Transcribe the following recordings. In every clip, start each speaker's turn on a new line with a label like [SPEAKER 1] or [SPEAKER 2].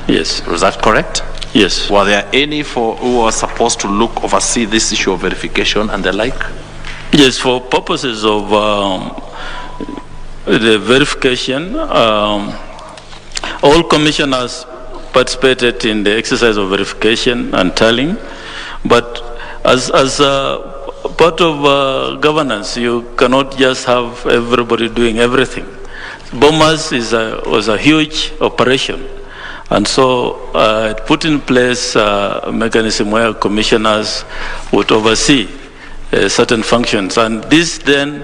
[SPEAKER 1] Yes.
[SPEAKER 2] Was that correct?
[SPEAKER 1] Yes.
[SPEAKER 2] Were there any who were supposed to oversee this issue of verification and the like?
[SPEAKER 1] Yes, for purposes of the verification, all commissioners participated in the exercise of verification and tallying, but as part of governance, you cannot just have everybody doing everything. Bombers was a huge operation, and so it put in place a mechanism where commissioners would oversee certain functions, and this then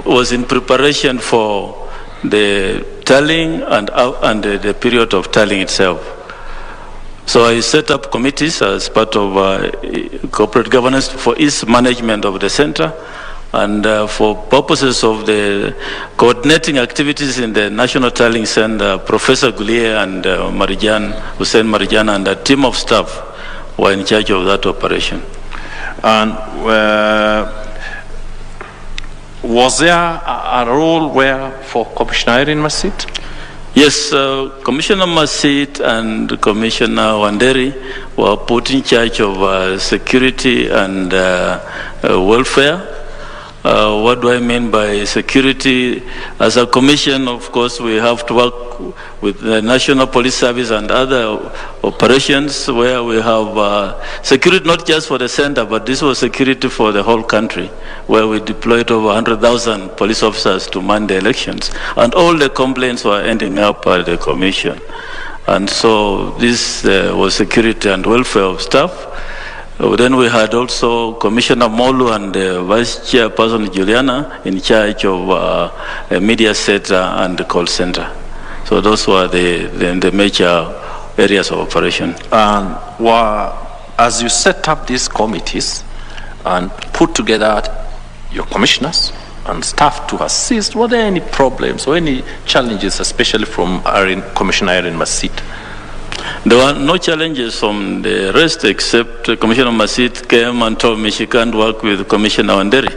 [SPEAKER 1] was in preparation for the tallying and the period of tallying itself. So I set up committees as part of corporate governance for each management of the center, and for purposes of the coordinating activities in the National Tallying Center, Professor Gulier and Hussein Marijan and a team of staff were in charge of that operation.
[SPEAKER 2] And was there a role for Commissioner Irene Masit?
[SPEAKER 1] Yes, Commissioner Masit and Commissioner Wanderi were put in charge of security and welfare. What do I mean by security? As a commission, of course, we have to work with the National Police Service and other operations where we have security not just for the center, but this was security for the whole country, where we deployed over 100,000 police officers to man the elections. And all the complaints were ending up at the commission. And so this was security and welfare of staff. Then we had also Commissioner Molu and Vice Chairperson Juliana in charge of a media center and the call center. So those were the major areas of operation.
[SPEAKER 2] And as you set up these committees and put together your commissioners and staff to assist, were there any problems or any challenges, especially from Commissioner Irene Masit?
[SPEAKER 1] There were no challenges from the rest, except Commissioner Masit came and told me she can't work with Commissioner Wanderi.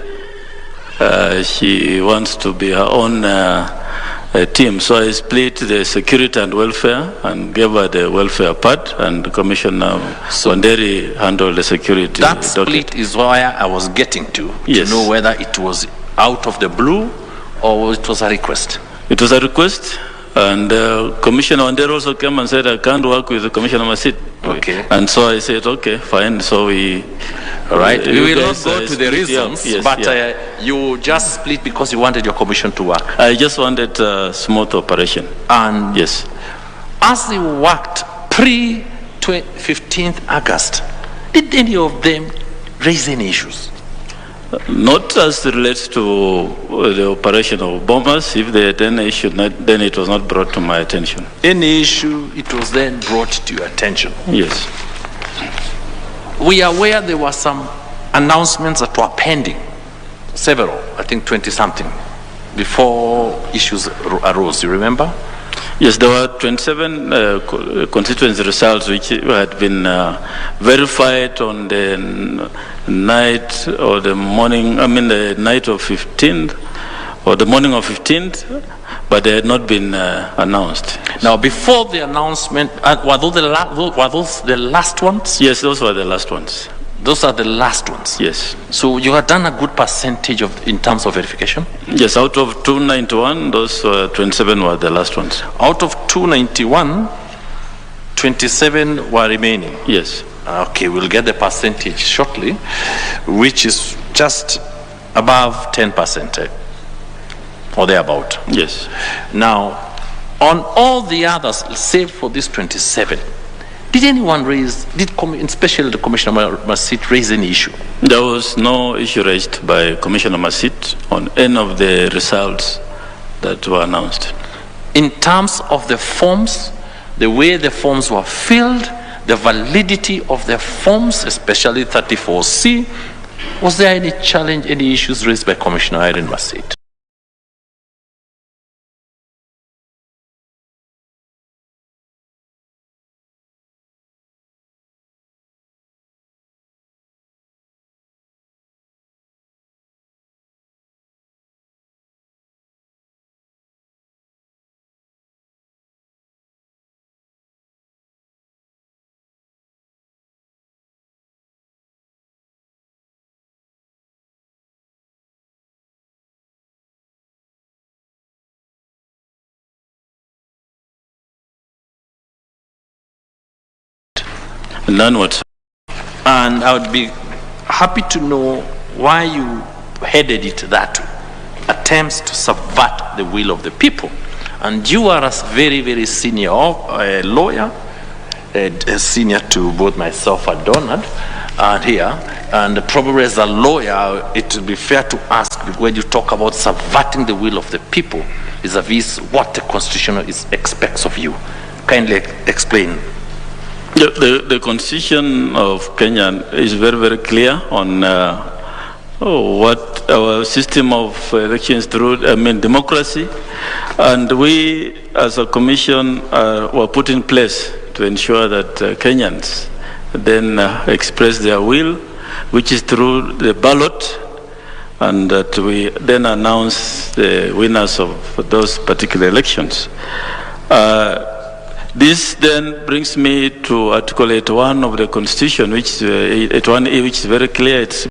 [SPEAKER 1] She wants to be her own team. So I split the security and welfare and gave her the welfare part, and Commissioner Wanderi handled the security.
[SPEAKER 2] That split is where I was getting to know whether it was out of the blue or it was a request.
[SPEAKER 1] It was a request. And Commissioner Wanderi also came and said, I can't work with Commissioner Masit.
[SPEAKER 2] Okay.
[SPEAKER 1] And so I said, okay, fine. So we...
[SPEAKER 2] All right. We will not go to the reasons, but you just split because you wanted your commission to work.
[SPEAKER 1] I just wanted a smooth operation.
[SPEAKER 2] And
[SPEAKER 1] yes,
[SPEAKER 2] as they worked pre-15th August, did any of them raise any issues?
[SPEAKER 1] Not as it relates to the operation of bombers. If they had any issue, then it was not brought to my attention.
[SPEAKER 2] Any issue, it was then brought to your attention?
[SPEAKER 1] Yes.
[SPEAKER 2] We are aware there were some announcements that were pending, several, I think 20-something, before issues arose. You remember?
[SPEAKER 1] Yes, there were 27 constituency results which had been verified on the night or the morning, the night of 15th or the morning of 15th, but they had not been announced.
[SPEAKER 2] Now, before the announcement, were those the last ones?
[SPEAKER 1] Yes, those were the last ones.
[SPEAKER 2] Those are the last ones?
[SPEAKER 1] Yes.
[SPEAKER 2] So you had done a good percentage in terms of verification?
[SPEAKER 1] Yes, out of 291, those 27 were the last ones.
[SPEAKER 2] Out of 291, 27 were remaining?
[SPEAKER 1] Yes.
[SPEAKER 2] Okay, we'll get the percentage shortly, which is just above 10%, or thereabout.
[SPEAKER 1] Yes.
[SPEAKER 2] Now, on all the others, save for this 27, did anyone especially the Commissioner Masit, raise any issue?
[SPEAKER 1] There was no issue raised by Commissioner Masit on any of the results that were announced.
[SPEAKER 2] In terms of the forms, the way the forms were filled, the validity of the forms, especially 34C, was there any challenge, any issues raised by Commissioner Irene Masit?
[SPEAKER 1] None whatsoever.
[SPEAKER 2] And I would be happy to know why you headed it that way. Attempts to subvert the will of the people. And you are a very, very senior lawyer, senior to both myself and Donald, and here, and probably as a lawyer, it would be fair to ask, when you talk about subverting the will of the people, vis-a-vis what the Constitution expects of you. Kindly explain.
[SPEAKER 1] The Constitution of Kenya is very, very clear on what our system of elections through, democracy, and we as a commission were put in place to ensure that Kenyans then express their will, which is through the ballot, and that we then announce the winners of those particular elections. This then brings me to Article 81 of the Constitution, which is 81A, which is very clear. It's